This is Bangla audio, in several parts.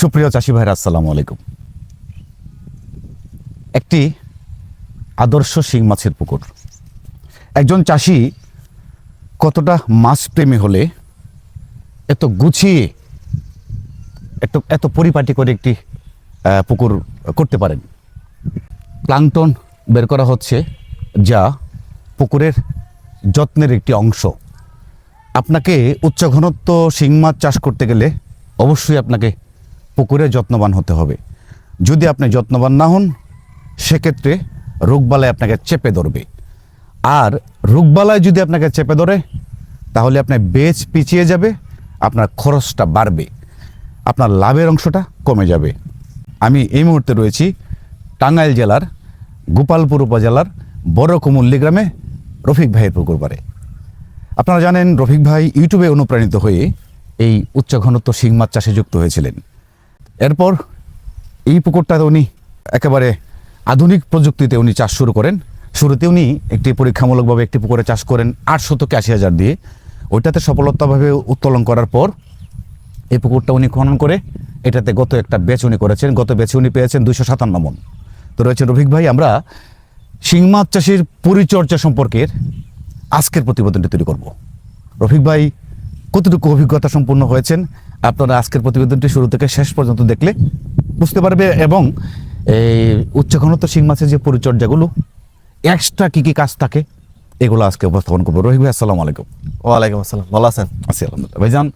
সুপ্রিয় চাষি ভাইরা আসসালামু আলাইকুম। একটি আদর্শ শিং মাছের পুকুর। একজন চাষি কতটা মাছ প্রেমী হলে এত গুছিয়ে এত পরিপাটি করে একটি পুকুর করতে পারেন। প্লাঙ্কটন বের করা হচ্ছে, যা পুকুরের যত্নের একটি অংশ। আপনাকে উচ্চ ঘনত্ব শিং মাছ চাষ করতে গেলে অবশ্যই আপনাকে পুকুরে যত্নবান হতে হবে। যদি আপনি যত্নবান না হন, সেক্ষেত্রে রোগবালাই আপনাকে চেপে ধরবে। আর রোগবালাই যদি আপনাকে চেপে ধরে, তাহলে আপনার বেচ পিছিয়ে যাবে, আপনার খরচটা বাড়বে, আপনার লাভের অংশটা কমে যাবে। আমি এই মুহূর্তে রয়েছি টাঙ্গাইল জেলার গোপালপুর উপজেলার বড় কুমুল্লি গ্রামে রফিক ভাইয়ের পুকুর পাড়ে। আপনারা জানেন, রফিক ভাই ইউটিউবে অনুপ্রাণিত হয়ে এই উচ্চ ঘনত্ব শিং মাছ চাষে যুক্ত হয়েছিলেন। এরপর এই পুকুরটাতে উনি একেবারে আধুনিক প্রযুক্তিতে উনি চাষ শুরু করেন। শুরুতে উনি একটি পরীক্ষামূলকভাবে একটি পুকুরে চাষ করেন 880,000 দিয়ে। ওইটাতে সফলতাভাবে উত্তোলন করার পর এই পুকুরটা উনি খনন করে এটাতে গত একটা ব্যাচ উনি করেছেন। গত ব্যাচে উনি পেয়েছেন 257 মণ। তো রয়েছে রফিক ভাই। আমরা শিং মাছ চাষের পরিচর্যা সম্পর্কের আজকের প্রতিবেদনটি তৈরি করব। রফিক ভাই কতটুকু অভিজ্ঞতা সম্পন্ন হয়েছেন, আপনারা আজকের প্রতিবেদনটি শুরু থেকে শেষ পর্যন্ত দেখলে বুঝতে পারবে। এবং এই উচ্চ ঘনত্ব শিং মাছের যে পরিচর্যাগুলো, এক্সট্রা কী কী কাজ থাকে, এগুলো আজকে উপস্থাপন করবো। রফিক ভাই আসসালামু আলাইকুম। ওয়ালাইকুম আসসালাম, ভালো আছেন? আছি আলহামদুলিল্লাহ। ভাইজান,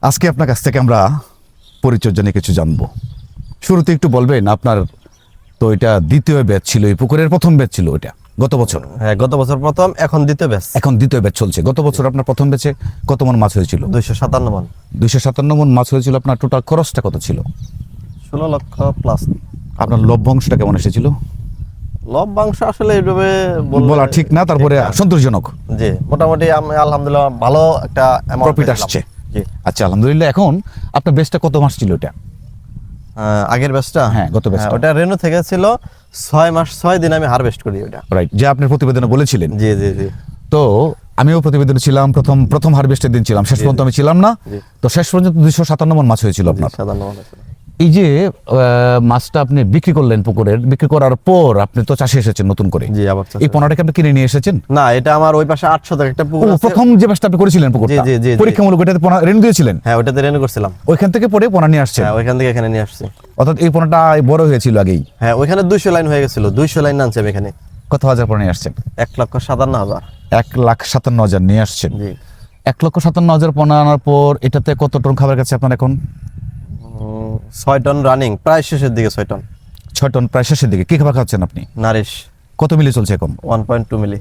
আজকে আপনার কাছ থেকে আমরা পরিচর্যা নিয়ে কিছু জানবো। শুরুতে একটু বলবেন, আপনার তো এটা দ্বিতীয় ব্যাচ ছিল, এই পুকুরের প্রথম ব্যাচ ছিল ওইটা গত বছর? হ্যাঁ, গত বছর প্রথম, এখন দ্বিতীয় ব্যাচ। এখন দ্বিতীয় ব্যাচ চলছে। গত বছর আপনার প্রথম ব্যাচে কত মণ মাছ হয়েছিল? 257 মণ। 257 মণ মাছ হয়েছিল। আপনার টোটাল খরচটা কত ছিল? 16 লক্ষ প্লাস। আপনার লভ্যাংশটা কেমন এসেছিল? লভ্যাংশ আসলে এইভাবে বলা ঠিক না, তারপরে সন্তোষজনক। জি, মোটামুটি আমি আলহামদুলিল্লাহ ভালো একটা প্রফিট আসছে। জি, আচ্ছা, আলহামদুলিল্লাহ। এখন আপনার ব্যাচটা কত মাস ছিল এটা? আগের ব্যাচটা? হ্যাঁ, গত ব্যাচটা। ওটা রেনু থেকে ছিল 6 মাস 6 দিন আমি হারভেস্ট করি ওটা। রাইট, যে আপনি প্রতিবেদনে বলেছিলেন। জি জি জি। তো আমিও প্রতিবেদনে ছিলাম, প্রথম হারভেস্টের দিন ছিলাম, শেষ পর্যন্ত আমি ছিলাম না। তো শেষ পর্যন্ত 257 মণ মাছ হয়েছিল আপনার। 57 মণ ছিল। এই যে মাছটা আপনি বিক্রি করলেন পুকুরের, বিক্রি করার পর আপনি তো চাষে এসেছেন নতুন করে। জি, আবার চাষে। এই পোনাটাকে আপনি কিনে নিয়ে এসেছেন? না, এটা আমার ওই পাশে 800 একটা পুকুর আছে। প্রথম যে মাছটা আপনি করেছিলেন পুকুরটা, জি, জি, জি, জি। পরীক্ষামূলক ওটাতে পোনা রেনু দিয়েছিলেন? হ্যাঁ, ওটাতে রেনু করছিলাম। ওইখান থেকে পরে পোনা নিয়ে আসছেন? হ্যাঁ, ওইখান থেকে এখানে নিয়ে আসছি। অর্থাৎ এই পোনাটা বড় হয়েছিল আগেই? হ্যাঁ, ওইখানে 200 লাইন হয়ে গেছিল। 200 লাইন আনছি আমি এখানে। কত হাজার পোনা নিয়ে আসছেন? 1,57,000। 1,57,000 নিয়ে আসছেন। জি। 1,57,000 পোনা আনার পর এটাতে কত টন খাবার গেছে আপনার এখন? 6 টন রানিং, প্রায় শেষের দিকে 6 টন। 6 টন প্রায় শেষের দিকে। কি খাবার খাচ্ছেন আপনি? নারিশ। কত মিলি চলছে এখন? 1.2 মিলি।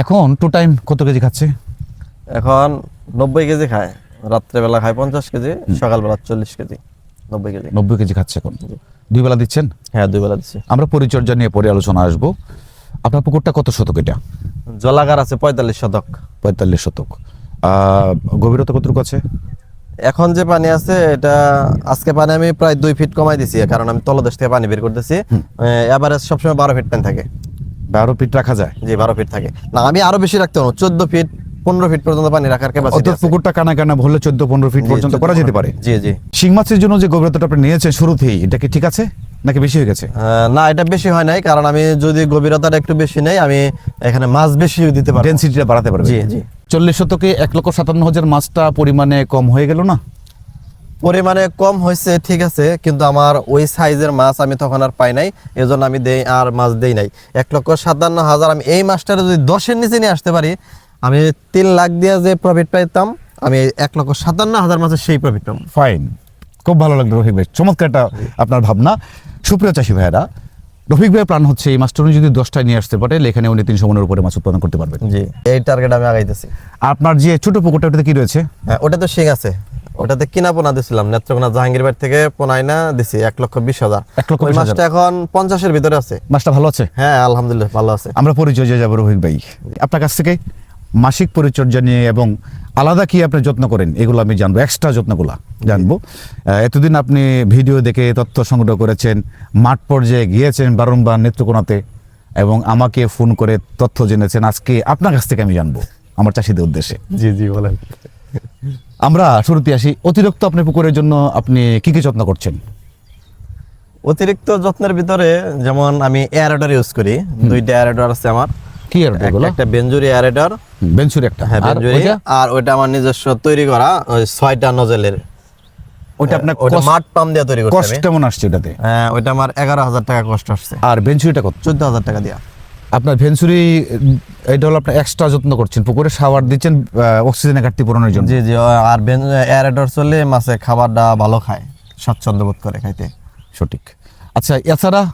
এখন টু টাইম কত কেজি খাচ্ছে? এখন 90 কেজি খায়। রাত্রেবেলা খায় 50 কেজি, সকালবেলা 40 কেজি। 90 কেজি। 90 কেজি খাচ্ছে এখন। 2 বেলা দিচ্ছেন? হ্যাঁ, 2 বেলা দিচ্ছি। আমরা পরিচর্যা নিয়ে পরে আলোচনা আসবো। আপনার পুকুরটা কত শতক এটা? জলাগার আছে 45 শতক। 45 শতক। গভীরতা কতটুকু আছে? এখন যে পানি আছে, এটা আজকে পানি আমি প্রায় 2 ফিট কমাই দিছি, কারণ আমি তলদেশ থেকে পানি বের করতেছি। এভারেজ সবসময় 12 ফিট পানি থাকে। 12 ফিট রাখা যায়? জি, 12 ফিট থাকে। না, আমি আরো বেশি রাখতে পারবো। 14 ফিট 15 ফিট পর্যন্ত পানি রাখার ক্যাপাসিটি অর্থাৎ আছে। পুকুরটা কানা কানা ভরলে 14-15 ফিট পর্যন্ত করা যেতে পারে? জি জি। শিং মাছের জন্য যে গভীরতাটা আপনি নিয়েছেন শুরুতেই, এটা কি ঠিক আছে নাকি বেশি হয়ে গেছে? না, এটা বেশি হয় নাই, কারণ আমি যদি গভীরতাটা একটু বেশি নেই, আমি এখানে মাছ বেশি দিতে পারবো। ডেনসিটিটা বাড়াতে পারবে? জি জি। 40 শতকে 1,57,000 মাছটা পরিমাণে কম হয়ে গেল না? পরিমাণে কম হয়েছে, ঠিক আছে, কিন্তু আমার ওই সাইজের মাছ আমি তখন আর পাই নাই, এজন্য আমি আর মাছ দেই নাই। 1,57,000 আমি এই মাছটা যদি 10-এর নিচে নিয়ে আসতে পারি, আমি 3 লাখ দিয়ে যে প্রফিট পাইতাম, আমি 1,57,000 মাছের সেই প্রফিট পাবো। ফাইন, খুব ভালো লাগলো রফিক ভাই, চমৎকার একটা আপনার ভাবনা। সুপ্রিয় চাষি ভাইয়েরা, রফিক ভাইয়ের প্ল্যান হচ্ছে এই মাছটা উনি যদি 10টায় নিয়ে আসতে পারে, এখানে উনি 300 মণের উপরে মাছ উৎপাদন করতে পারবেন। জি, এই টার্গেট আমি আগাইতেছি। আপনার যে ছোট পুকুরটা, ওটাতে কি রয়েছে? হ্যাঁ, ওটা তো শিং আছে। ওটাতে কিনা পোনা দিছিলাম, নেত্রকোনা জাহাঙ্গীরবাড়ি থেকে পোনা আইনা দিছি 1,20,000। 1,20,000। ওই মাছটা এখন 50-এর ভিতরে আছে। মাছটা ভালো আছে? হ্যাঁ, আলহামদুলিল্লাহ ভালো আছে। আমরা পরিচর্যা যাবো রফিক ভাই, আপনার কাছ থেকে মাসিক পরিচর্যা নিয়ে এবং আলাদা কি আপনি যত্ন করেন এগুলো আমি জানবো, এক্সট্রা যত্নগুলো জানবো। এতদিন আপনি ভিডিও দেখে তথ্য সংগ্রহ করেছেন, মাঠ পর্যায়ে গিয়েছেন বারংবার নেত্রকোনাতে, এবং আমাকে ফোন করে তথ্য জেনেছেন। আজকে আপনার কাছ থেকে আমি জানবো আমার চাষিদের উদ্দেশ্যে। জি জি, বলেন। আমরা শুরুতে আসি, অতিরিক্ত আপনার পুকুরের জন্য আপনি কি কি যত্ন করছেন? অতিরিক্ত যত্নের ভিতরে যেমন আমি এয়ারেটর ইউজ করি, দুইটা এয়ারেটর আছে আমার। কি আর এগুলো? একটা বেঞ্জুরি এয়ারেটর, বেঞ্চুরি একটা, হ্যাঁ আর বেঞ্জুরি, ওইটা? আর ওইটা আমার নিজস্ব তৈরি করা ওই 6টা নজেলের। ওইটা আপনার ওইটা cost- মাঠ পাম্প দিয়ে তৈরি করছি কষ্ট আমি। কেমন আসছে ওটাতে? হ্যাঁ, ওইটা আমার 11,000 টাকা কষ্ট আসছে। আর বেঞ্চুরিটা কত? 14,000 টাকা দিয়া। আপনার ভেঞ্চুরি, এটা হলো আপনার এক্সট্রা যত্ন করছেন, পুকুরে শাওয়ার দিচ্ছেন অক্সিজেনের ঘাটতি পূরণের জন্য। জি জি, আর এয়ারেটর চললে মাছে খাবারটা ভালো খায়, স্বাচ্ছন্দ্য বোধ করে খাইতে। সঠিক। আচ্ছা, এছাড়া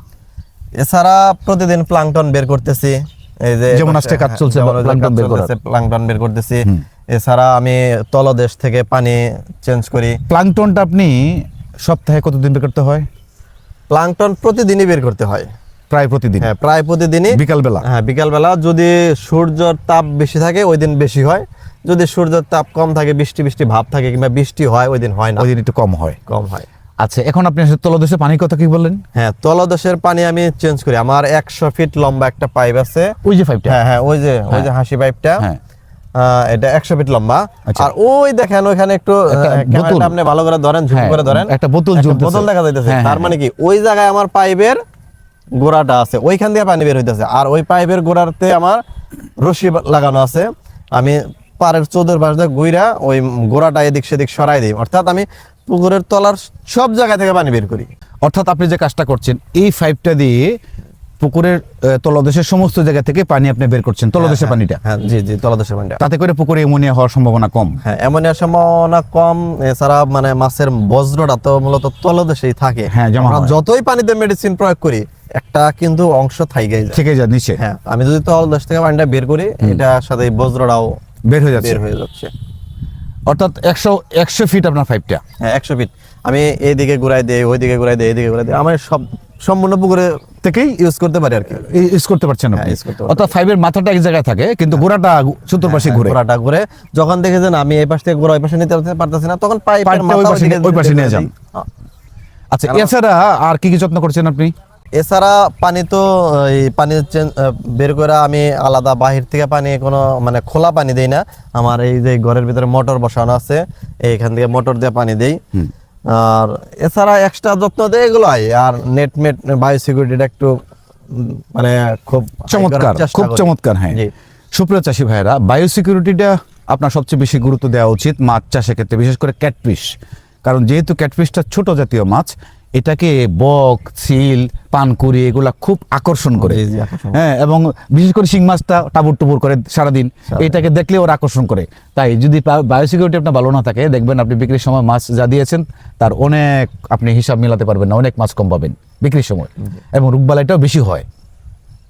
এছাড়া প্রতিদিন প্লাঙ্কটন বের করতেছি, এই যে যেমন আজকে কাজ চলছে, প্লাঙ্কটন বের করার। প্লাঙ্কটন বের করতেছি। এছাড়া আমি তলদেশ থেকে পানি চেঞ্জ করি। প্লাঙ্কটনটা আপনি সপ্তাহে কতদিন বের করতে হয়? প্লাঙ্কটন প্রতিদিনই বের করতে হয়। প্রায় প্রতিদিন? হ্যাঁ, প্রায় প্রতিদিনই বিকালবেলা? হ্যাঁ, বিকালবেলা। যদি সূর্যের তাপ বেশি থাকে ওই দিন বেশি হয়, যদি সূর্যের তাপ কম থাকে, বৃষ্টি বৃষ্টি ভাব থাকে কিংবা বৃষ্টি হয়, ওই দিন হয় না, ওই দিন একটু কম হয়। কম হয়। আচ্ছা, এখন আপনি আসলে তলদেশে পানির কথা কি বললেন? হ্যাঁ, তলদেশের পানি আমি চেঞ্জ করি। আমার 100 ফিট লম্বা একটা পাইপ আছে। ওই যে পাইপটা? হ্যাঁ হ্যাঁ, ওই যে হাসি পাইপটা, হ্যাঁ। এটা 100 ফিট লম্বা। আচ্ছা। আর ওই দেখেন ওইখানে একটু একটা ক্যামেরাটা বোতল। আপনি ভালো করে ধরেন, ঝুম হ্যাঁ, করে ধরেন, একটা বোতল ঝুলতেছে। বোতল দেখা যাইতেছে। হ্যাঁ, তার হ্যাঁ, মানে কি ওই জায়গায় আমার পাইপের গোড়াটা আছে, ওইখান দিয়ে পানি বের হইতেছে। আর ওই পাইপের গোড়াতে আমার রশি লাগানো আছে। আমি পাড়ের চতুর্পাশ দিয়ে ঘুইরা ওই গোড়াটা এদিক সেদিক সরাই দিই, অর্থাৎ আমি পুকুরের তলার সব জায়গা থেকে পানি বের করি। অর্থাৎ আপনি যে কাজটা করছেন, এই পাইপটা দিয়ে পুকুরের তলদেশের সমস্ত জায়গা থেকে পানি আপনি বের করছেন, তলদেশের পানিটা। হ্যাঁ জি জি, তলদেশের পানিটা। তাতে করে পুকুরে অ্যামোনিয়া হওয়ার সম্ভাবনা কম। হ্যাঁ, অ্যামোনিয়ার সম্ভাবনা কম। এছাড়া মানে মাছের বজ্রটা তো মূলত তলদেশেই থাকে। হ্যাঁ, জমা আমরা হয়। যতই পানিতে মেডিসিন প্রয়োগ করি, একটা কিন্তু অংশ থাইকেই যায়। থেকে যায় নিচে। হ্যাঁ, আমি যদি তলদেশ থেকে পানিটা বের করি, এটার সাথে এই বজ্রটাও বের হয়ে যাচ্ছে। বের হয়ে যাচ্ছে। অর্থাৎ 100 ফিট আপনার পাইপটা? হ্যাঁ, 100 ফিট। আমি এইদিকে ঘুরাই দিই, ওইদিকে ঘুরাই দিই, এইদিকে ঘুরাই দিই। আমি সব সম্পূর্ণ পুকুরে থেকেই ইউজ করতে পারি আর কি। ইউজ করতে পারছেন আপনি? হ্যাঁ, use করতে পারছি। অর্থাৎ পাইপের মাথাটা এক জায়গায় থাকে, কিন্তু গোড়াটা চতুর্পাশে ঘুরে। ঘোড়াটা ঘুরে যখন দেখে যে না, আমি এই পাশ থেকে ঘোড়া ওই পাশে নিতে পারতেছি না, তখন পাইপের পাইপটা মাথা ওই পাশে নিয়ে যান। আচ্ছা, এছাড়া আর কি কি যত্ন করছেন আপনি? এছাড়া পানি তো এই পানি বের করে আমি আলাদা বাহির থেকে পানি কোনো মানে খোলা পানি দেই না। আমার এই যে ঘরের ভিতরে মোটর বসানো আছে, এইখান থেকে মোটর দিয়ে পানি দেই। আর এছাড়া এক্সট্রা যত্ন দেয় এগুলাই। আর নেট বায়ো সিকিউরিটিটা একটু মানে খুব চমৎকার, খুব চমৎকার। হ্যাঁ, জি। সুপ্রিয় চাষী ভাইরা, বায়োসিকিউরিটিটা আপনার সবচেয়ে বেশি গুরুত্ব দেওয়া উচিত মাছ চাষের ক্ষেত্রে, বিশেষ করে ক্যাটফিশ। কারণ যেহেতু ক্যাটফিশটা ছোট জাতীয় মাছ, এটাকে বক, সিল, পানকুড়ি এগুলা খুব আকর্ষণ করে। জি, জি, আকর্ষণ করে। হ্যাঁ, এবং বিশেষ করে শিং মাছটা টাবুর টুবুর করে সারাদিন, এটাকে দেখলে ওরা আকর্ষণ করে। তাই যদি বায়োসিকিউরিটি আপনার ভালো না থাকে, দেখবেন আপনি বিক্রির সময় মাছ যা দিয়েছেন তার অনেক আপনি হিসাব মিলাতে পারবেন না, অনেক মাছ কম পাবেন বিক্রির সময়, এবং রোগবালাইটাও বেশি হয়।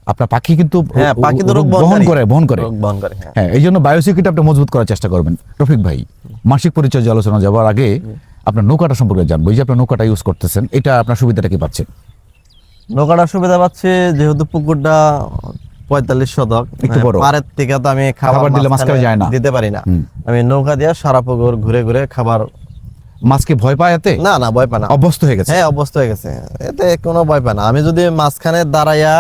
আপনার পাখি কিন্তু হ্যাঁ, পাখি তো রোগ বহন করে। রোগ বহন করে, হ্যাঁ। হ্যাঁ, এই জন্য বায়োসিকিউরিটি আপনি মজবুত করার চেষ্টা করবেন। রফিক ভাই, মাসিক পরিচর্যা আলোচনা যাওয়ার আগে আপনার নৌকাটা সম্পর্কে জানবো। এই যে আপনার নৌকাটা ইউজ করতেছেন, এটা আপনার সুবিধাটা কি পাচ্ছেন? নৌকাটার সুবিধা পাচ্ছে যেহেতু পুকুরটা 45 শতক, একটু বড়। পাড়ের থেকে তো আমি খাবার দিলে মাছ মাঝখানে খাওয়া যায় না। দিতে পারি না। আমি নৌকা দিয়ে সারা পুকুর ঘুরে ঘুরে খাবার। মাছকে ভয় পায় এতে? না না, ভয় পায় না, অভ্যস্ত হয়ে গেছে। হ্যাঁ অভ্যস্ত হয়ে গেছে, এতে কোনো ভয় পায় না। আমি যদি মাঝখানে দাঁড়াইয়া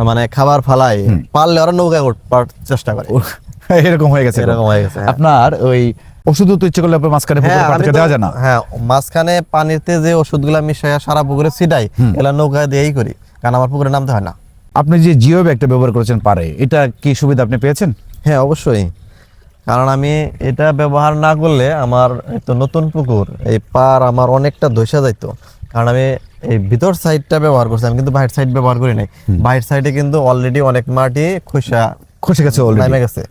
মানে খাবার ফালাই, পারলে ওরা নৌকা উঠবার চেষ্টা করে। এরকম হয়ে গেছে? এরকম হয়ে গেছে, হ্যাঁ। আপনার ওই ওষুধও তো ইচ্ছে করলে আপনার মাঝখানে পুকুরে হ্যাঁ, আমি পাটাকে তো- দেওয়া যায় না? হ্যাঁ, মাঝখানে পানিতে যে ওষুধগুলা মিশাইয়া সারা পুকুরে ছিটাই, এগুলা নৌকা দিয়েই করি, কারণ আমার পুকুরে নামতে হয় না। আপনি যে জিও ব্যাগটা ব্যবহার করেছেন পারে, এটা কি সুবিধা আপনি পেয়েছেন? হ্যাঁ, অবশ্যই। কারণ আমি এটা ব্যবহার না করলে আমার তো নতুন পুকুর, এই পার আমার অনেকটা ধসা যাইতো। কারণ আমি এই ভিতর সাইডটা ব্যবহার করছি, আমি কিন্তু বাহির সাইড ব্যবহার করি নাই। বাহির সাইডে কিন্তু অলরেডি অনেক মাটি খসে গেছে অলরেডি। নেমে গেছে।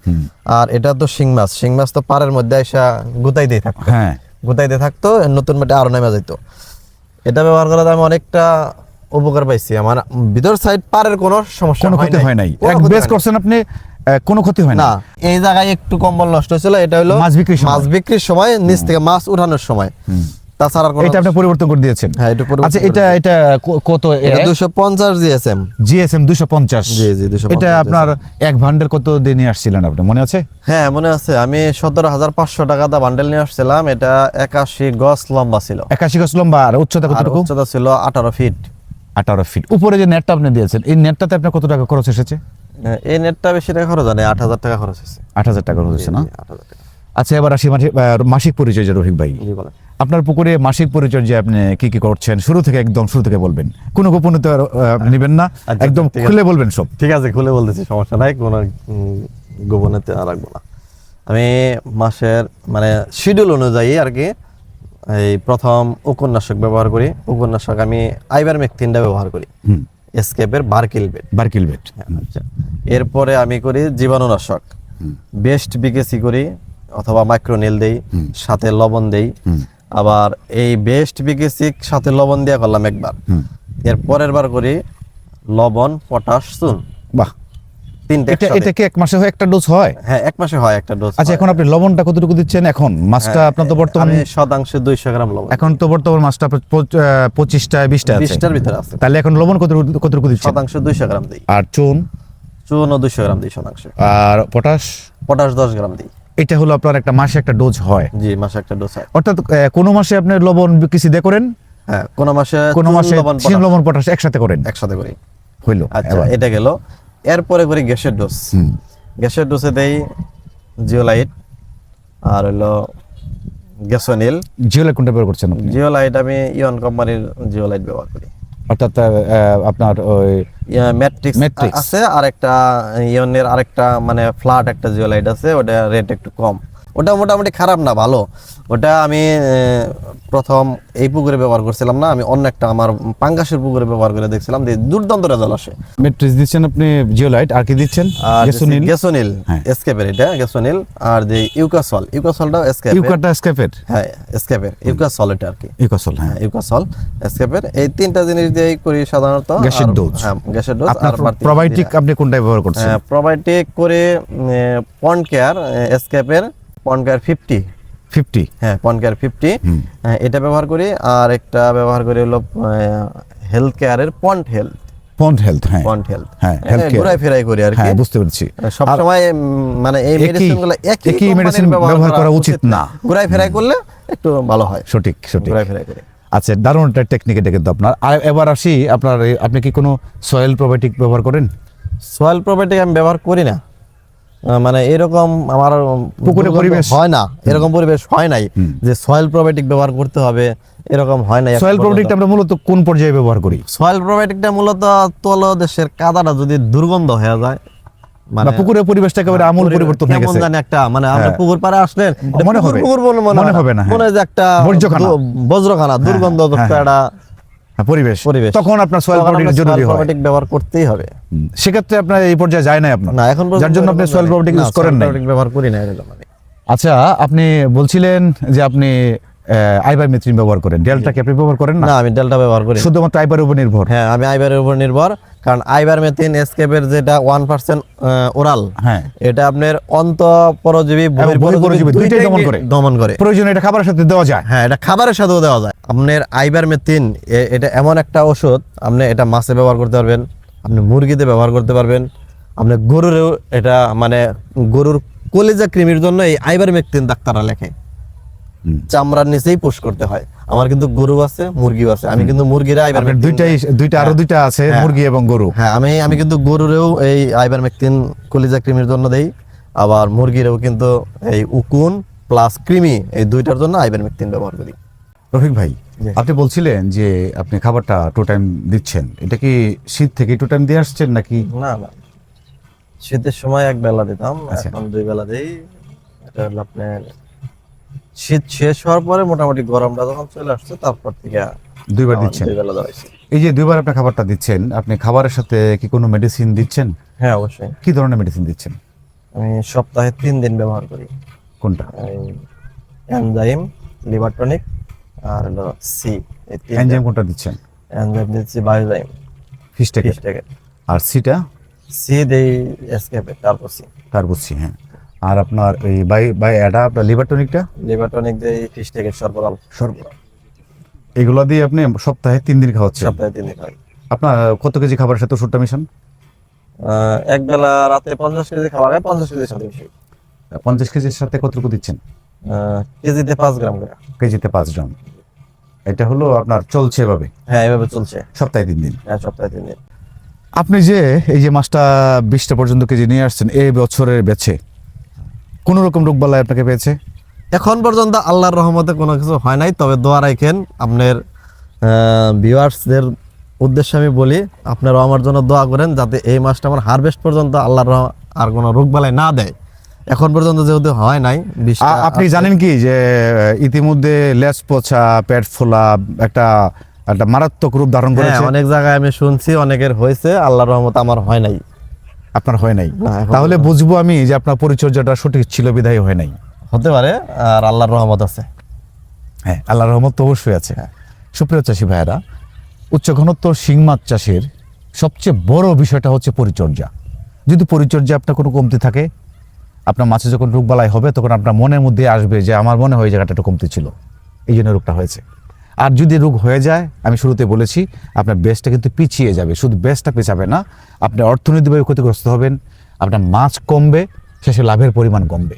আর এটা তো শিং মাছ তো পাড়ের মধ্যে এসে গুতাই দিয়ে থাকতো। হ্যাঁ, গুতাই দিয়ে থাকতো, নতুন মাটি আরো নেমে যাইতো। এটা ব্যবহার করাতে আমি অনেকটা উপকার পাইছি। আমার ভিতর সাইড পাড়ের কোনো সমস্যা কোনো ক্ষতি হয় নাই। এক বেস করছেন আপনি, কোনো ক্ষতি হয় না। না, এই জায়গায় একটু কম্বল নষ্ট হয়েছিল, এটা হলো মাছ বিক্রির সময় নিচ থেকে মাছ উঠানোর সময়। তাছাড়া আর কোনো- এটা আপনি পরিবর্তন করে দিয়েছেন? হ্যাঁ, এটা পরিবর্তন আচ্ছা, এটা কত? এটা 250 জিএসএম। জিএসএম 250? জি জি, 250 এটা আপনার এক ভান্ডার কত দিয়ে নিয়ে আসছিলেন আপনি, মনে আছে? হ্যাঁ, মনে আছে। আমি 17,500 টাকা দা বান্ডেল নিয়ে আসছিলাম। এটা 81 গজ লম্বা ছিল। 81 গজ লম্বা। আর উচ্চতা আর কতটুকু? উচ্চতা ছিল 18 ফিট। 18 ফিট। উপরে যে নেটটা আপনি দিয়েছেন, এই নেটটাতে আপনার কত টাকা খরচ এসেছে? এই নেটটা বেশি টাকা খরচ হয় না, 8,000 টাকা খরচ হয়েছে। 8,000 টাকা খরচ হয়েছে না? 8,000 টাকা। আচ্ছা, এবার আসি মাসিক পরিচর্যা রফিক ভাই। জি বলেন। আপনার পুকুরে মাসিক পরিচর্যা আপনি কি কি করছেন শুরু থেকে, একদম শুরু থেকে বলবেন, কোনো গোপনীয়তা নেবেন না, আচ্ছা, একদম ঠিক আছে। খুলে বলবেন সব। ঠিক আছে, খুলে বলতেছি, সমস্যা নাই, কোনো গোপনীয়তা রাখবো না। আমি মাসের মানে শিডিউল অনুযায়ী আর কি এই প্রথম উপন্যাসক ব্যবহার করি। উপন্যাসক আমি আইভারমেকটিনটা ব্যবহার করি, হুম, এসকেপের বারকিলবেট। বারকিলভেট। আচ্ছা, এরপরে আমি করি জীবাণুনাশক, বেস্ট বিকেসি করি অথবা মাইক্রোনিল দেই, সাথে লবণ দেই। আবার এই বেস্ট বিকেসি সাথে লবণ দেওয়া করলাম একবার, এর পরের বার করি লবণ, পটাশ, চুন, বাহ, তিনটে এটা একসাথে। কি এক মাসে হয় একটা ডোজ হয়? হ্যাঁ, এক মাসে হয় একটা ডোজ। আচ্ছা, এখন আপনি লবণটা কতটুকু দিচ্ছেন এখন? মাছটা আপনার তো বর্তমানে আমি শতাংশে 200 গ্রাম লবণ, এখন তো বর্তমান মাছটা 25টায় 20টা আছে, 20টার ভিতরে আছে। তাহলে এখন লবণ কতটুকু দিচ্ছেন? শতাংশে 200 গ্রাম দিই। আর চুন? চুনও 200 গ্রাম দিই শতাংশে। আর পটাশ? পটাশ 10 গ্রাম দিই। এটা হলো আপনার একটা মাসে একটা ডোজ হয়। জি, মাসে একটা ডোজ হয়। অর্থাৎ কোনো মাসে আপনি লবণ কিছু দিয়ে করেন, হ্যাঁ, কোন মাসে কোনো চুন, মাসে লবণ, চিনি পটাশ লবণ পটাশ একসাথে করেন, একসাথে করি। হইলো। আচ্ছা, এবার এটা গেল। এরপরে করি গ্যাসের ডোজ। গ্যাসের ডোজে দেই জিওলাইট আর হলো গ্যাসোনিল। জিওলাইট কোনটা ব্যবহার করছেন আপনি? জিওলাইট আমি ইয়ন কোম্পানির জিওলাইট ব্যবহার করি। অর্থাৎ আপনার ওই ম্যাট্রিক্স Matrix আছে, আর একটা ইয়নের আরেকটা মানে ফ্ল্যাট একটা জিওলাইট আছে, ওটা রেট একটু কম। ওটা মোটামুটি খারাপ না, ভালো। ওটা আমি প্রথম এই পুকুরে ব্যবহার করছিলাম না, আমি অন্য একটা আমার পাঙ্গাসের পুকুরে ব্যবহার করে দেখছিলাম যে দুর্দান্ত রেজাল্ট আসে। ম্যাট্রিক্স দিচ্ছেন আপনি, জিওলাইট, আর কি দিচ্ছেন? আর গ্যাসোনিল? গ্যাসোনিল হ্যাঁ। এসকেপের, এটা গ্যাসোনিল। আর যে ইউকাসলটাও এসকেপের। ইউকাটা স্কেপের? হ্যাঁ, এসকেপের ইউকাসল, এটা আর কি। ইউকাসল, হ্যাঁ। ইউকাসল, এসকেপের, এই তিনটা জিনিস দিয়েই করি সাধারণত। গ্যাসের আর- ডোজ। হ্যাঁ, গ্যাসের ডোজ। আপনার আর বাড়তি প্রোবায়োটিক আপনি কোনটা ব্যবহার করছেন? প্রোবায়োটিক করে পন্ড কেয়ার, এসকেপের পন্ড কেয়ার 50। 50? হ্যাঁ, পন্ড কেয়ার 50, এটা ব্যবহার করি। আর একটা ব্যবহার করি হলো হেলথ কেয়ারের পন্ড হেলথ। পন্ড হেলথ, হ্যাঁ। পন্ড হেলথ, হ্যাঁ, health care। ঘুরাই ফেরাই করি আর কি। হ্যাঁ, বুঝতে পেরেছি। সব সময় মানে এই মেডিসিনগুলো একই একই medicine ব্যবহার করা উচিত না। ঘুরাই ফেরাই করলে একটু ভালো হয়। সঠিক, সঠিক। ঘুরাই ফেরাই করে। আচ্ছা, দারুণ একটা টেকনিক এটা কিন্তু আপনার। আর এবার আসি আপনার আপনি কি কোনো সয়েল প্রোবায়োটিক ব্যবহার করেন? সয়েল প্রোবায়োটিক আমি ব্যবহার করি না। মানে এরকম আমার পুকুরে পরিবেশ হয় না, এরকম পরিবেশ হয় নাই যে সয়েল প্রোবায়োটিক ব্যবহার করতে হবে, এরকম হয় নাই। সয়েল প্রোবায়োটিকটা আমরা মূলত কোন পর্যায়ে ব্যবহার করি? সয়েল প্রোবায়োটিকটা মূলত তলদেশের কাদাটা যদি দুর্গন্ধ হয়ে যায়, বা পুকুরের পরিবেশটা একেবারে আমূল পরিবর্তন হয়ে কেমন গেছে, জানি একটা মানে আমরা পুকুর পাড়ে আসলেন মনে হবে, মনে হবে না, হ্যাঁ। মনে হয় যে একটা বর্জ্যখানা। বজ্রখানা, দুর্গন্ধ একটা পরিবেশ, পরিবেশ। তখন আপনার সয়েল প্রোবায়োটিক জরুরি হয়। প্রোবায়োটিক ব্যবহার করতেই হবে। সেক্ষেত্রে আপনার এই পর্যায়ে যায় না আপনার, না, এখন যার জন্য আপনি সয়েল প্রোবায়োটিক ইউজ করেন না। ব্যবহার করি না এরকম আমি। আচ্ছা, আপনি বলছিলেন যে আপনি আইভারমেথ্রিন ব্যবহার করেন, ডেল্টা কি আপনি ব্যবহার করেন না? না, আমি ডেল্টা ব্যবহার করি না। শুধুমাত্র আইভারের উপর নির্ভর? হ্যাঁ, আমি আইভারের উপর নির্ভর, কারণ আইভারমেথিন এসকেপের যেটা 1% ওরাল, হ্যাঁ, এটা আপনার অন্ত পরজীবী বহিঃপরজীবী দুইটাই দমন করে। প্রয়োজনে এটা খাবারের সাথে দেওয়া যায়। হ্যাঁ, এটা খাবারের সাথেও দেওয়া যায়। আপনার আইভারমেথিন এটা এমন একটা ওষুধ, আপনি এটা মাছে ব্যবহার করতে পারবেন, আপনি মুরগিতে ব্যবহার করতে পারবেন, আপনি গরুরেও এটা মানে গরুর কলিজা কৃমির জন্য এই আইভারমেথিন ডাক্তাররা লেখে। চামড়ার নিচেই পুশ করতে হয়। আমার কিন্তু গরু আছে, মুরগিও আছে। আমি কিন্তু মুরগিরা আইভারমেথিন দুইটা আরো দুইটা আছে, মুরগি এবং গরু। হ্যাঁ, আমি কিন্তু গরুরেও এই আইভারমেকটিন কলিজা কৃমির জন্য দেই, আবার মুরগিরেও কিন্তু এই উকুন প্লাস কৃমি এই দুইটার জন্য আইভারমেকটিন ব্যবহার করি। রফিক ভাই, জি। আপনি বলছিলেন যে আপনি খাবারটা 2 টাইম দিচ্ছেন, এটা কি শীত থেকে 2 টাইম দিয়ে আসছেন নাকি? না না, শীতের সময় এক বেলা দিতাম, আচ্ছা। এখন 2 বেলা দেই। এটা হলো আপনার শীত শেষ হওয়ার পরে মোটামুটি গরমটা যখন চলে আসছে তারপর থেকে 2 বার দিচ্ছেন। 2 বেলা দেওয়া হয়েছে। এই যে 2 বার আপনি খাবারটা দিচ্ছেন, আপনি খাবারের সাথে কি কোনো মেডিসিন দিচ্ছেন? হ্যাঁ, অবশ্যই। কি ধরনের মেডিসিন দিচ্ছেন? আমি সপ্তাহে 3 দিন ব্যবহার করি। কোনটা? এনজাইম, লিভার টনিক আর হলো সি। এই তিনটা। এনজাইম কোনটা দিচ্ছেন? এনজাইম দিচ্ছি বায়োজাইম, ফিশটেকের। ফিশটেকের। আর সিটা? সি দেই এসকেপে, তারপর সি। তার বুঝছি, হ্যাঁ। আর আপনার এই এটা আপনার লিভার টনিকটা? লিভার টনিক দেই ফিশটেকের সরবরাহ। এগুলো দিয়ে আপনি সপ্তাহে 3 দিন খাওয়াচ্ছেন? সপ্তাহে 3 দিন হয়। আপনার কত কেজি খাবারের সাথে ওষুধটা মিশান? এক বেলা রাতে 50 কেজি খাবার হয়, 50 কেজির সাথে মিশিয়ে। 50 কেজির সাথে কতটুকু দিচ্ছেন? কেজিতে 5 গ্রাম করে। কেজিতে 5 গ্রাম। এটা হলো আপনার চলছে এভাবে? হ্যাঁ, এভাবে চলছে। সপ্তাহে 3 দিন? হ্যাঁ, সপ্তাহে 3 দিন। আপনি যে এই যে মাছটা 20টা পর্যন্ত কেজি নিয়ে আসছেন এই বছরের বেচে, কোনো রকম রোগবালাই আপনাকে পেয়েছে? এখন পর্যন্ত আল্লাহর রহমতে কোনো কিছু হয় নাই, তবে দোয়া রাখেন। আপনার ভিউয়ার্সদের উদ্দেশ্যে আমি বলি, আপনারাও আমার জন্য দোয়া করেন যাতে এই মাসটা আমার হারভেস্ট পর্যন্ত আল্লাহর আর কোনো রোগবালাই না দেয়। এখন পর্যন্ত যেহেতু হয় নাই, আপনি জানেন কি যে ইতিমধ্যে লেজ পচা, পেট ফোলা একটা একটা মারাত্মক রূপ ধারণ হ্যাঁ, করেছে? অনেক জায়গায় আমি শুনছি অনেকের হয়েছে, আল্লাহর রহমতে আমার হয় নাই। আপনার হয় নাই? না, এখন তাহলে বুঝবো আমি যে আপনার পরিচর্যাটা সঠিক ছিল, বিধায় হয় নাই। হতে পারে, আর আল্লাহর রহমত আছে। হ্যাঁ, আল্লাহর রহমত তো অবশ্যই আছে। সুপ্রিয় চাষি ভাইয়েরা, উচ্চ ঘনত্ব শিং মাছ চাষের সবচেয়ে বড় বিষয়টা হচ্ছে পরিচর্যা। যদি পরিচর্যা আপনার কোনো কমতি থাকে, আপনার মাছে যখন রোগবালাই হবে তখন আপনার মনের মধ্যে আসবে যে আমার মনে হয় এই জায়গাটা একটু কমতি ছিল, এই জন্য রোগটা হয়েছে। আর যদি রোগ হয়ে যায়, আমি শুরুতে বলেছি, আপনার বেসটা কিন্তু পিছিয়ে যাবে। শুধু বেসটা পেছাবে না, আপনি অর্থনৈতিকভাবে ক্ষতিগ্রস্ত হবেন, আপনার মাছ কমবে, শেষে লাভের পরিমাণ কমবে।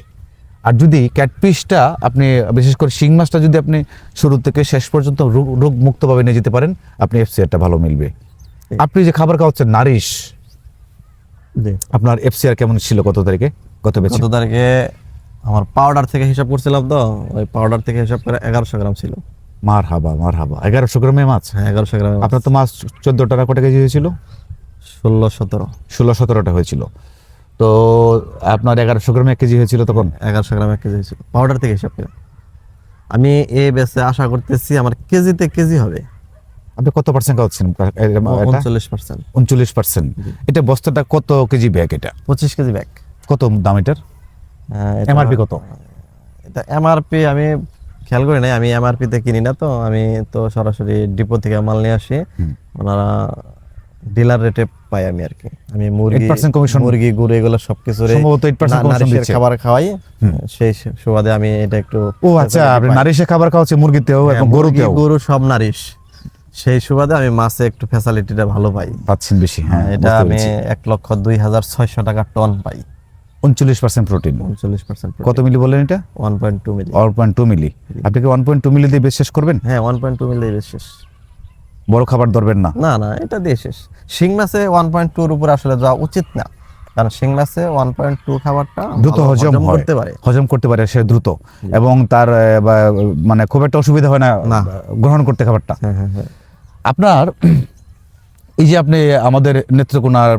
আর যদি ক্যাটফিশটা আপনি, বিশেষ করে শিং মাছটা যদি আপনি শুরু থেকে শেষ পর্যন্ত রোগ মুক্তভাবে নিয়ে যেতে পারেন, আপনি এফসিআরটা ভালো মিলবে। আপনি যে খাবার খাওয়াচ্ছেন নারিশ, আপনার এফসিআর কেমন ছিল গত তারিখে? গত তারিখে আমার পাউডার থেকে হিসাব করছিলাম, তো ওই পাউডার থেকে হিসাব করে 1100 গ্রাম ছিল। মার হাবা 1100 গ্রামে মাছ? হ্যাঁ, 1100 গ্রাম। আপনার তো মাছ 14 টাকা কত কেজি হয়েছিল? 16-17 হয়েছিল। তো আপনার 1100 গ্রামে 1 কেজি হয়েছিল তখন? 1100 গ্রাম 1 কেজি হয়েছিল পাউডার থেকে হিসাব করে। আমি এই বেচে আশা করতেছি আমার কেজিতে কেজি হবে। আপনি কত পার্সেন্ট খাওয়াচ্ছেন? 39%। 39%। এটা বস্তাটা কত কেজি ব্যাগ? এটা 25 কেজি ব্যাগ। কত দাম এটার? এমআরপি কত? এটা এমআরপি আমি খেয়াল করি নাই, আমি এমআরপি তে কিনি না, তো আমি তো সরাসরি ডিপো থেকে মাল নিয়ে আসি, ওনারা ডিলার রেটে পাই আমি আর কি। আমি মুরগি গুড় এগুলো সবকিছু সম্ভবত 8% কমিশন দিচ্ছে। খাবার খাওয়াই, সেই সুবাদে আমি এটা একটু। ও আচ্ছা, আপনি নারিশের খাবার খাওয়াচ্ছেন, মুরগিতেও এবং গরুতেও? গরু সব নারিশ, সেই সুবাদে আমি মাছে একটু ফ্যাসিলিটিটা ভালো পাই, পাচ্ছেন বেশি। হ্যাঁ, এটা আমি 1,02,600 টাকা টন পাই। 39% প্রোটিন। 39%। কত মিলি বলেন এটা? 1.2 মিলি। 1.2 মিলি। আপনি কি 1.2 মিলি দিয়ে বেশ শেষ করবেন? হ্যাঁ, 1.2 মিলি দিয়ে শেষ। বড় খাবার ধরবেন না? না না, এটা দিয়ে শেষ। শিং মাছে 1.2 এর উপরে আসলে যাওয়া উচিত না, কারণ শিং মাছে 1.2 খাবারটা দ্রুত হজম করতে পারে, সে দ্রুত, এবং তার মানে খুব একটা অসুবিধা হয় না গ্রহণ করতে খাবারটা। আপনার এই যে আপনি আমাদের নেত্রকোনার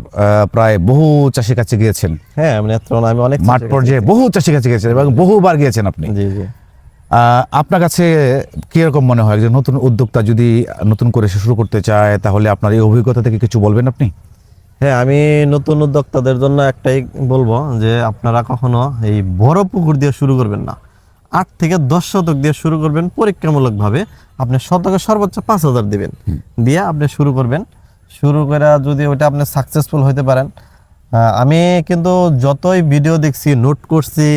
প্রায় বহু চাষির কাছে গিয়েছেন। হ্যাঁ, নেত্রকোনা আমি অনেক মাঠ পর্যায়ে বহু চাষির কাছে গিয়েছেন এবং বহুবার গিয়েছেন আপনি। জি জি। আপনার কাছে কিরকম মনে হয় যে নতুন উদ্যোক্তা যদি নতুন করে শুরু করতে চায়, তাহলে আপনার এই অভিজ্ঞতা থেকে কিছু বলবেন আপনি? হ্যাঁ, আমি নতুন উদ্যোক্তাদের জন্য একটাই বলবো যে আপনারা কখনো এই বড় পুকুর দিয়ে শুরু করবেন না। 8 থেকে 10 শতক দিয়ে শুরু করবেন পরীক্ষামূলকভাবে। আপনি শতকে সর্বোচ্চ 5,000 দিবেন, দিয়ে আপনি শুরু করবেন। শুরু করে যদি ওইটা আপনি সাকসেসফুল হতে পারেন, আমি কিন্তু যতই ভিডিও দেখছি, নোট করছি,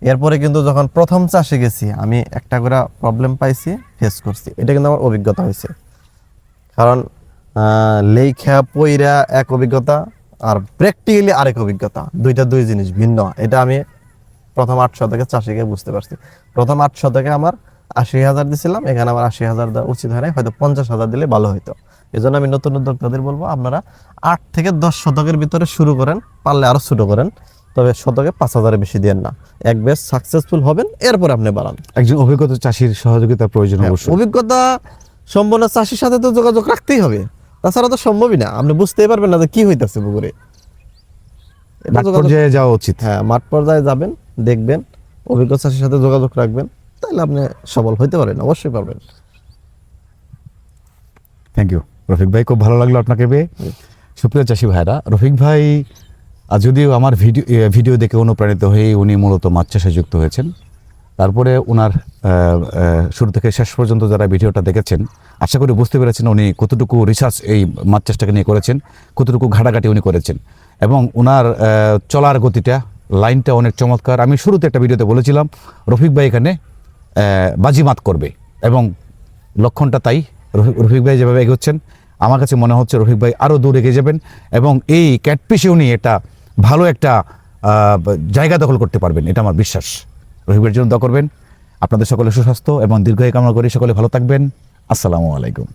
এরপরে কিন্তু যখন প্রথম চাষে গেছি আমি একটা করে প্রবলেম পাইছি, ফেস করছি। এটা কিন্তু আমার অভিজ্ঞতা হয়েছে, কারণ লেখা পইরা এক অভিজ্ঞতা আর প্র্যাকটিক্যালি আরেক অভিজ্ঞতা, দুই জিনিস ভিন্ন। এটা আমি প্রথম 8 শতকে চাষিকে বুঝতে পারছি। প্রথম 8 শতকে আমার 80,000 দিছিলাম, এখানে আমার 80,000 দেওয়া উচিত হয় না, হয়তো 50,000 দিলে ভালো হইতো। এই জন্য আমি নতুন উদ্যোক্তাদের বলবো আপনারা 8 থেকে 10 শতকের ভিতরে শুরু করেন, পারলে আরো ছোট করেন, তবে শতকে 5,000-এর বেশি দেন না। এক বেশ সাকসেসফুল হবেন, এরপর আপনি বাড়ান। একজন অভিজ্ঞতা চাষির সহযোগিতা প্রয়োজন অবশ্যই। অভিজ্ঞতা সম্পন্ন চাষির সাথে তো যোগাযোগ রাখতেই হবে, তাছাড়া তো সম্ভবই না। আপনি বুঝতেই পারবেন না যে কি হইতাছে পুকুরে। মাঠ পর্যায়ে যাওয়া উচিত। হ্যাঁ, মাঠ পর্যায়ে যাবেন, দেখবেন, অভিজ্ঞ চাষির সাথে যোগাযোগ রাখবেন, তাহলে আপনি সফল হইতে পারবেন, অবশ্যই পারবেন। থ্যাংক ইউ রফিক ভাই, খুব ভালো লাগলো আপনাকে পেয়ে। সুপ্রিয় চাষি ভাইরা, রফিক ভাই যদিও আমার ভিডিও দেখে অনুপ্রাণিত হয়ে উনি মূলত মাছ চাষে যুক্ত হয়েছেন। তারপরে ওনার শুরু থেকে শেষ পর্যন্ত যারা ভিডিওটা দেখেছেন, আশা করি বুঝতে পেরেছেন উনি কতটুকু রিসার্চ এই মাছ চাষটাকে নিয়ে করেছেন, কতটুকু ঘাটাঘাটি উনি করেছেন, এবং ওনার চলার গতিটা, লাইনটা অনেক চমৎকার। আমি শুরুতে একটা ভিডিওতে বলেছিলাম রফিক ভাই এখানে বাজিমাত করবে, এবং লক্ষণটা তাই। রফিক ভাই যেভাবে এগোচ্ছেন, আমার কাছে মনে হচ্ছে রফিক ভাই আরও দূর এগিয়ে যাবেন, এবং এই ক্যাটফিশে উনি এটা ভালো একটা জায়গা দখল করতে পারবেন, এটা আমার বিশ্বাস। রফিক ভাইয়ের জন্য দোয়া করবেন। আপনাদের সকলে সুস্বাস্থ্য এবং দীর্ঘায়ু কামনা করি। সকলে ভালো থাকবেন। আসসালামু আলাইকুম।